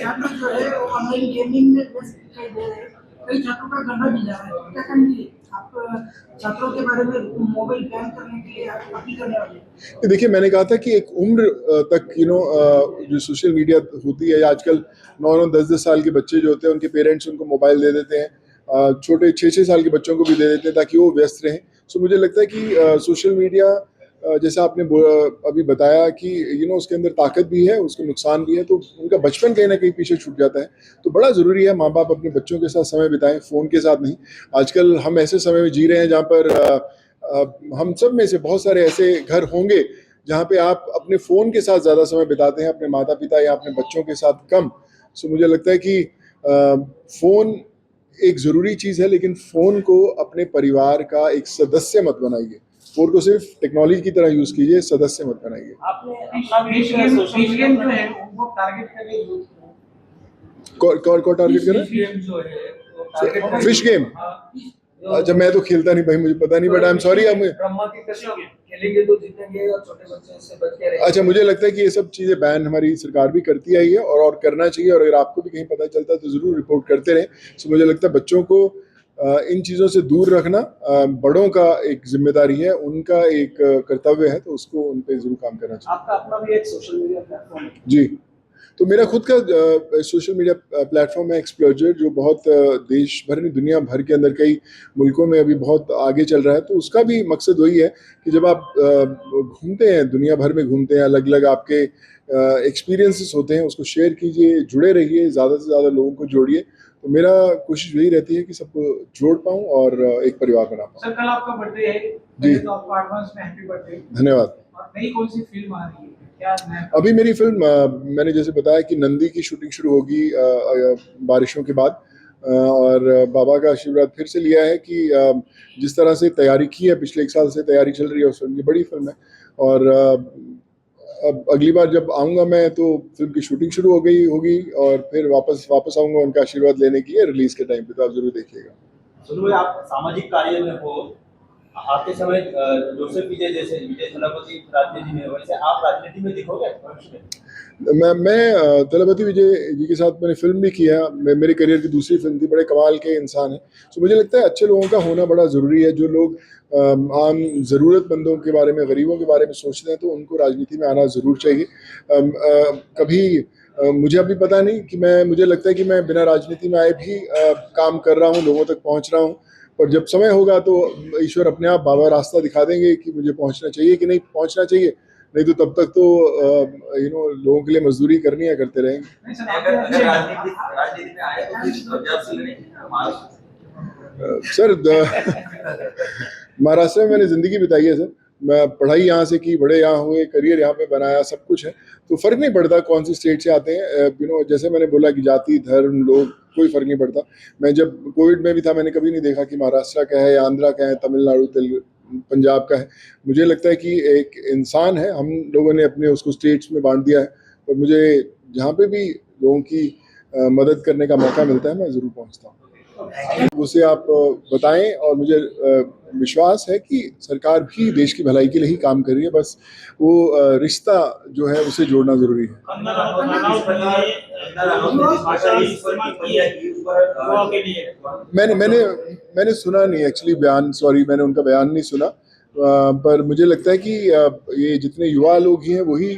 छात्र जो है वो ऑनलाइन गेमिंग में व्यस्त दिखाई दे रहे हैं। कई छात्रों का गला भी जा रहा है, क्या कहेंगे आप छात्रों के बारे में? मोबाइल बैन करने के लिए आप अपील करने वाले हैं? देखिए, मैंने कहा था कि एक उम्र तक जो सोशल मीडिया होती है आजकल, 9-9 10-10 साल के बच्चे जो होते हैं उनके पेरेंट्स उनको मोबाइल दे देते हैं, छोटे 6-6 साल के बच्चों को भी दे देते हैं ताकि वो व्यस्त रहें। सो मुझे लगता है कि सोशल मीडिया, जैसा आपने अभी बताया कि उसके अंदर ताकत भी है, उसके नुकसान भी है, तो उनका बचपन कहीं ना कहीं पीछे छूट जाता है। तो बड़ा ज़रूरी है माँ बाप अपने बच्चों के साथ समय बिताएं, फ़ोन के साथ नहीं। आजकल हम ऐसे समय में जी रहे हैं जहाँ पर हम सब में से बहुत सारे ऐसे घर होंगे जहाँ पे आप अपने फ़ोन के साथ ज़्यादा समय बिताते हैं, अपने माता पिता या अपने बच्चों के साथ कम। सो मुझे लगता है कि फ़ोन एक ज़रूरी चीज़ है, लेकिन फ़ोन को अपने परिवार का एक सदस्य मत बनाइए। फ़ोन को सिर्फ टेक्नोलॉजी की तरह यूज़ कीजिए, सदस्य मत बनाइए। कौन टारगेट कर रहा है? Fish game? अच्छा, मैं तो खेलता नहीं भाई, मुझे पता नहीं, बट आई एम सॉरी। खेलेंगे तो जीतेंगे और छोटे बच्चे इससे बच के रहेंगे। अच्छा, मुझे लगता है कि ये सब चीज़ें बैन हमारी सरकार भी करती आई है और करना चाहिए, और अगर आपको भी कहीं पता चलता है तो ज़रूर रिपोर्ट करते रहें। सो मुझे लगता है बच्चों को इन चीज़ों से दूर रखना बड़ों का एक जिम्मेदारी है, उनका एक कर्तव्य है, तो उसको उन पर जरूर काम करना चाहिए। आपका अपना भी एक सोशल मीडिया प्लेटफॉर्म है? जी, तो मेरा खुद का सोशल मीडिया प्लेटफॉर्म है एक्सप्लोजर, जो बहुत देश भर में, दुनिया भर के अंदर कई मुल्कों में अभी बहुत आगे चल रहा है। तो उसका भी मकसद वही है कि जब आप घूमते हैं, दुनिया भर में घूमते हैं, अलग अलग आपके एक्सपीरियंसेस होते हैं, उसको शेयर कीजिए, जुड़े रहिए, ज़्यादा से ज़्यादा लोगों को जोड़िए। तो मेरा कोशिश यही रहती है कि सबको जोड़ पाऊँ और एक परिवार बना पाऊँ। सर, कल आपका बर्थडे है जी, तो आपको एडवांस में हैप्पी बर्थडे। धन्यवाद। और नई कौन सी फिल्म आ रही है? अभी मेरी फिल्म, मैंने जैसे बताया कि नंदी की शूटिंग शुरू होगी बारिशों के बाद, और बाबा का आशीर्वाद फिर से लिया है कि जिस तरह से तैयारी की है, पिछले 1 साल से तैयारी चल रही है उस फिल्म की, बड़ी फिल्म है। और अब अगली बार जब आऊँगा मैं तो फिल्म की शूटिंग शुरू हो गई होगी, और फिर वापस आऊँगा उनका आशीर्वाद लेने के लिए रिलीज के टाइम पे, तो आप जरूर देखिएगा। सुनो, आप सामाजिक कार्य में हो, आते समय जोसेफ विजय जैसे विजय थलापति राजनीति में, वैसे आप राजनीति में दिखोगे भविष्य में? मैं तलपति विजय जी के साथ मैंने फिल्म भी किया, मेरे करियर की दूसरी फिल्म थी। बड़े कमाल के इंसान हैं। तो मुझे लगता है अच्छे लोगों का होना बड़ा ज़रूरी है। जो लोग आम ज़रूरतमंदों के बारे में, गरीबों के बारे में सोचते हैं, तो उनको राजनीति में आना ज़रूर चाहिए। कभी मुझे अभी पता नहीं कि मुझे लगता है कि मैं बिना राजनीति में आए भी काम कर रहा हूँ, लोगों तक पहुँच रहा हूँ। और जब समय होगा तो ईश्वर अपने आप, बाबा रास्ता दिखा देंगे कि मुझे पहुँचना चाहिए कि नहीं पहुँचना चाहिए। नहीं तो तब तक तो लोगों के लिए मजदूरी करनी है, करते रहेंगे। सर, महाराष्ट्र में मैंने ज़िंदगी बिताई है सर। मैं पढ़ाई यहाँ से की, बड़े यहाँ हुए, करियर यहाँ पे बनाया, सब कुछ है। तो फ़र्क नहीं पड़ता कौन सी स्टेट से आते हैं। जैसे मैंने बोला कि जाति, धर्म, लोग, कोई फ़र्क नहीं पड़ता। मैं जब कोविड में भी था, मैंने कभी नहीं देखा कि महाराष्ट्र का है या आंध्रा का है, तमिलनाडु, तेलुगु, पंजाब का है। मुझे लगता है कि एक इंसान है, हम लोगों ने अपने उसको स्टेट्स में बांट दिया है। और मुझे जहाँ पे भी लोगों की मदद करने का मौका मिलता है, मैं ज़रूर पहुँचता हूँ। उसे आप बताएं, और मुझे विश्वास है कि सरकार भी देश की भलाई के लिए ही काम कर रही है। बस वो रिश्ता जो है उसे जोड़ना ज़रूरी है। मैंने सुना नहीं एक्चुअली बयान, सॉरी, मैंने उनका बयान नहीं सुना। पर मुझे लगता है कि ये जितने युवा लोग हैं वही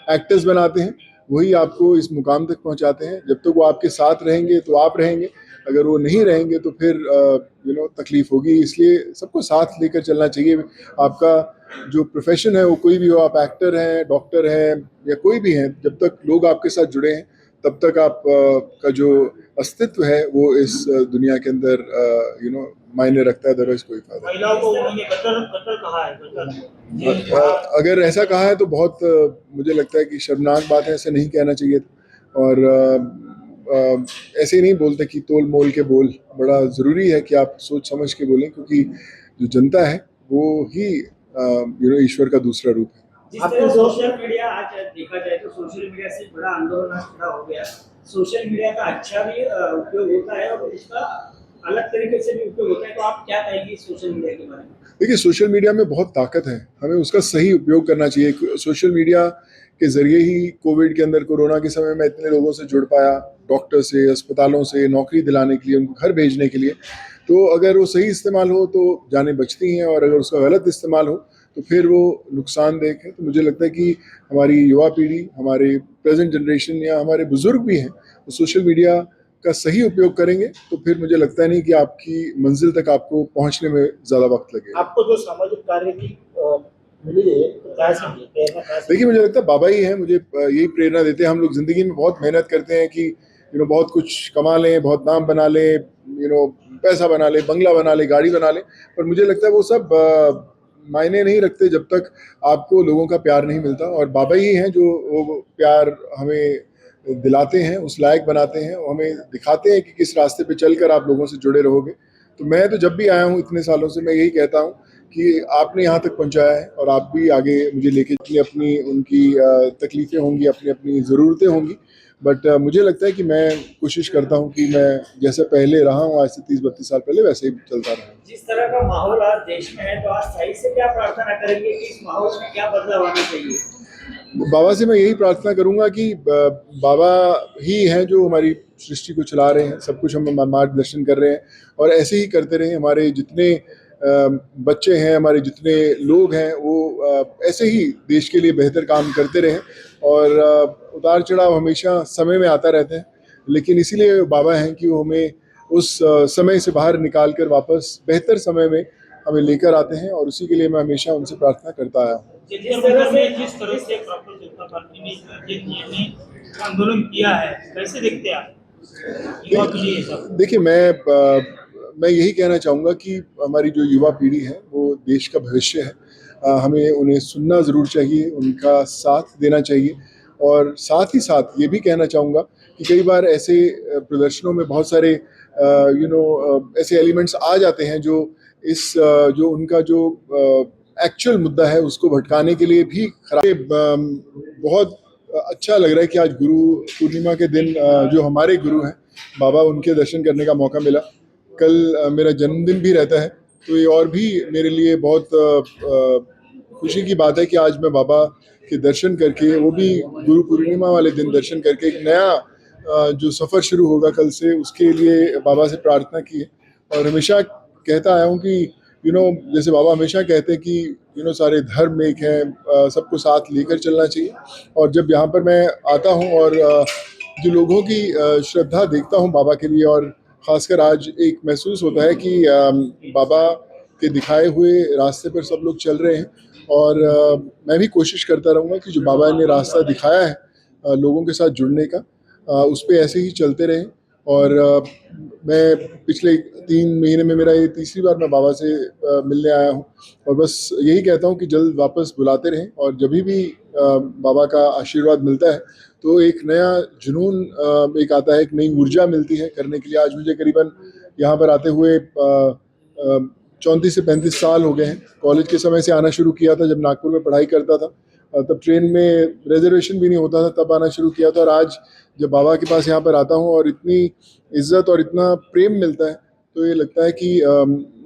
एक्टर्स बनाते हैं, वही आपको इस मुकाम तक पहुंचाते हैं। जब तक वो आपके साथ रहेंगे तो आप रहेंगे, अगर वो नहीं रहेंगे तो फिर तकलीफ होगी। इसलिए सबको साथ लेकर चलना चाहिए। आपका जो प्रोफेशन है वो कोई भी हो, आप एक्टर हैं, डॉक्टर हैं, या कोई भी हैं, जब तक लोग आपके साथ जुड़े हैं तब तक आप का जो अस्तित्व है वो इस दुनिया के अंदर मायने रखता है। अदरवाइज कोई फायदा नहीं। महिलाओं को उन्होंने कत्ल कहा है। अगर ऐसा कहा है तो बहुत मुझे लगता है कि शर्मनाक बात है, ऐसे नहीं कहना चाहिए। और ऐसे ही नहीं बोलते कि तोल मोल के बोल। बड़ा ज़रूरी है कि आप सोच समझ के बोलें, क्योंकि जो जनता है वो ही ईश्वर का दूसरा रूप है। सोशल मीडिया आज देखा जाए तो सोशल मीडिया से बड़ा आंदोलन आज खड़ा हो गया। सोशल मीडिया का अच्छा भी उपयोग होता है और उसका अलग तरीके से भी उपयोग होता है। तो आप क्या कहेंगे सोशल मीडिया के बारे में? देखिए, सोशल मीडिया में बहुत ताकत है, हमें उसका सही उपयोग करना चाहिए। सोशल मीडिया के ज़रिए ही कोविड के अंदर, कोरोना के समय में इतने लोगों से जुड़ पाया, डॉक्टर से, अस्पतालों से, नौकरी दिलाने के लिए, उनको घर भेजने के लिए। तो अगर वो सही इस्तेमाल हो तो जानें बचती हैं, और अगर उसका गलत इस्तेमाल हो तो फिर वो नुकसानदेह है। तो मुझे लगता है कि हमारी युवा पीढ़ी, हमारे प्रेजेंट जनरेशन या हमारे बुजुर्ग भी हैं, वो सोशल मीडिया का सही उपयोग करेंगे तो फिर मुझे लगता नहीं कि आपकी मंजिल तक आपको पहुंचने में ज़्यादा वक्त लगेगा। आपको जो सामाजिक कार्य की मिली है तो क्या समझे, प्रेरणा क्या समझे? देखिए, मुझे लगता है बाबा ही हैं, मुझे यही प्रेरणा देते हैं। हम लोग ज़िंदगी में बहुत मेहनत करते हैं कि बहुत कुछ कमा लें, बहुत नाम बना लें, पैसा बना लें, बंगला बना लें, गाड़ी बना लें, पर मुझे लगता है वो सब मायने नहीं रखते जब तक आपको लोगों का प्यार नहीं मिलता। और बाबा ही हैं जो वो प्यार हमें दिलाते हैं, उस लायक बनाते हैं, और हमें दिखाते हैं कि किस रास्ते पे चलकर आप लोगों से जुड़े रहोगे। तो मैं तो जब भी आया हूँ इतने सालों से, मैं यही कहता हूँ कि आपने यहाँ तक पहुँचाया है और आप भी आगे मुझे लेके अपनी उनकी तकलीफ़ें होंगी, अपनी अपनी ज़रूरतें होंगी, बट मुझे लगता है कि मैं कोशिश करता हूँ कि मैं जैसे पहले रहा हूँ आज से 30-32 साल पहले, वैसे ही चलता रहा। जिस तरह का माहौल आज देश में है, तो आज साई से क्या प्रार्थना करेंगे कि इस माहौल में क्या बदलाव आना चाहिए? बाबा से मैं यही प्रार्थना करूंगा कि बाबा ही हैं जो हमारी सृष्टि को चला रहे हैं, सब कुछ हम मार्गदर्शन कर रहे हैं, और ऐसे ही करते रहें। हमारे जितने बच्चे हैं, हमारे जितने लोग हैं, वो ऐसे ही देश के लिए बेहतर काम करते रहें। और उतार चढ़ाव हमेशा समय में आता रहता है, लेकिन इसीलिए बाबा हैं कि वो हमें उस समय से बाहर निकाल कर वापस बेहतर समय में हमें लेकर आते हैं, और उसी के लिए मैं हमेशा उनसे प्रार्थना करता आया हूँ। जिस तरह से प्रफुल्ल जनता पार्टी ने आंदोलन किया है, कैसे देखते हैं आप युवा पीढ़ी ये सब? देखिए, मैं यही कहना चाहूँगा कि हमारी जो युवा पीढ़ी है वो देश का भविष्य है। हमें उन्हें सुनना ज़रूर चाहिए, उनका साथ देना चाहिए, और साथ ही साथ ये भी कहना चाहूँगा कि कई बार ऐसे प्रदर्शनों में बहुत सारे ऐसे एलिमेंट्स आ जाते हैं जो जो उनका जो एक्चुअल मुद्दा है उसको भटकाने के लिए भी खराब। बहुत अच्छा लग रहा है कि आज गुरु पूर्णिमा के दिन जो हमारे गुरु हैं बाबा, उनके दर्शन करने का मौका मिला। कल मेरा जन्मदिन भी रहता है, तो ये और भी मेरे लिए बहुत खुशी की बात है कि आज मैं बाबा के दर्शन करके, वो भी गुरु पूर्णिमा वाले दिन दर्शन करके, एक नया जो सफ़र शुरू होगा कल से, उसके लिए बाबा से प्रार्थना की है। और हमेशा कहता आया हूँ कि जैसे बाबा हमेशा कहते हैं कि सारे धर्म एक हैं, सबको साथ लेकर चलना चाहिए। और जब यहाँ पर मैं आता हूँ और जो लोगों की श्रद्धा देखता हूँ बाबा के लिए, और ख़ासकर आज एक महसूस होता है कि बाबा के दिखाए हुए रास्ते पर सब लोग चल रहे हैं, और मैं भी कोशिश करता रहूँगा कि जो बाबा ने रास्ता दिखाया है लोगों के साथ जुड़ने का, उस पर ऐसे ही चलते रहें। और मैं पिछले 3 महीने में मेरा ये तीसरी बार मैं बाबा से मिलने आया हूँ, और बस यही कहता हूँ कि जल्द वापस बुलाते रहें। और जब भी बाबा का आशीर्वाद मिलता है तो एक नया जुनून एक आता है, एक नई ऊर्जा मिलती है करने के लिए। आज मुझे करीबन यहाँ पर आते हुए 34 से 35 साल हो गए हैं। कॉलेज के समय से आना शुरू किया था, जब नागपुर में पढ़ाई करता था, तब ट्रेन में रिजर्वेशन भी नहीं होता था, तब आना शुरू किया था। और आज जब बाबा के पास यहाँ पर आता हूँ और इतनी इज्जत और इतना प्रेम मिलता है, तो ये लगता है कि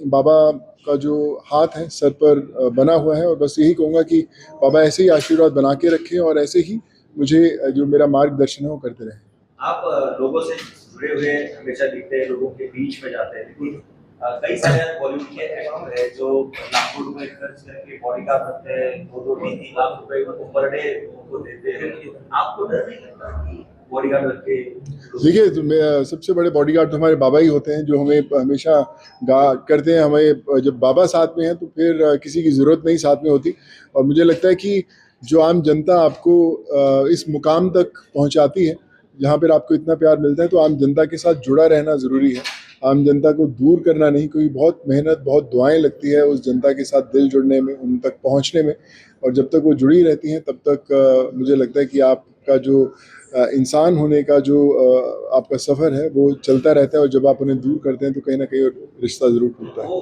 बाबा का जो हाथ है सर पर बना हुआ है। और बस यही कहूँगा कि बाबा ऐसे ही आशीर्वाद बना के रखें, और ऐसे ही मुझे जो मेरा मार्गदर्शन है वो करते रहें। आप लोगों से जुड़े हुए हमेशा दिखते हैं, लोगों के बीच में जाते हैं, लेकिन कई सारे बॉलीवुड के एक्टर हैं जो लाखों रुपए खर्च करके बॉडीगार्ड रखते हैं, 2-3 लाख रुपए पर डे उनको देते हैं। आपको डर नहीं लगता कि बॉडीगार्ड रख के? देखिए, तो सबसे बड़े बॉडीगार्ड तो हमारे बाबा ही होते हैं, जो हमें हमेशा करते हैं। हमें जब बाबा साथ में हैं तो फिर किसी की ज़रूरत नहीं साथ में होती। और मुझे लगता है कि जो आम जनता आपको इस मुकाम तक पहुंचाती है, जहां पर आपको इतना प्यार मिलता है, तो आम जनता के साथ जुड़ा रहना ज़रूरी है। आम जनता को दूर करना नहीं, कोई बहुत मेहनत, बहुत दुआएं लगती है उस जनता के साथ दिल जुड़ने में, उन तक पहुंचने में। और जब तक वो जुड़ी रहती हैं तब तक मुझे लगता है कि आपका जो इंसान होने का जो आपका सफ़र है वो चलता रहता है। और जब आप उन्हें दूर करते हैं तो कहीं ना कहीं रिश्ता ज़रूर टूटता है।